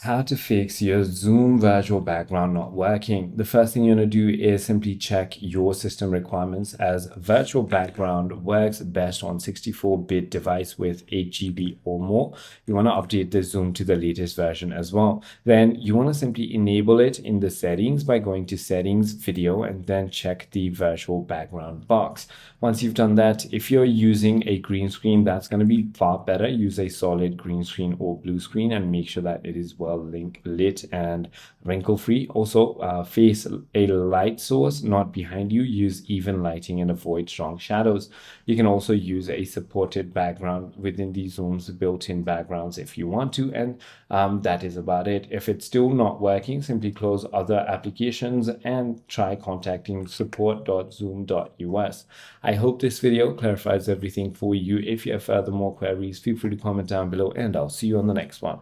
How to fix your Zoom virtual background not working. The first thing you want to do is simply check your system requirements, as virtual background works best on 64-bit device with 8 GB or more. You want to update the Zoom to the latest version as well. Then you want to simply enable it in the settings by going to settings, video, and then check the virtual background box. Once you've done that, if you're using a green screen, that's going to be far better. Use a solid green screen or blue screen and make sure that it is well lit and wrinkle free. Also, face a light source not behind you. Use even lighting and avoid strong shadows. You can also use a supported background within the Zoom's built-in backgrounds if you want to, and that is about it. If it's still not working, simply close other applications and try contacting support.zoom.us. I hope this video clarifies everything for you. If you have further more queries, feel free to comment down below, and I'll see you on the next one.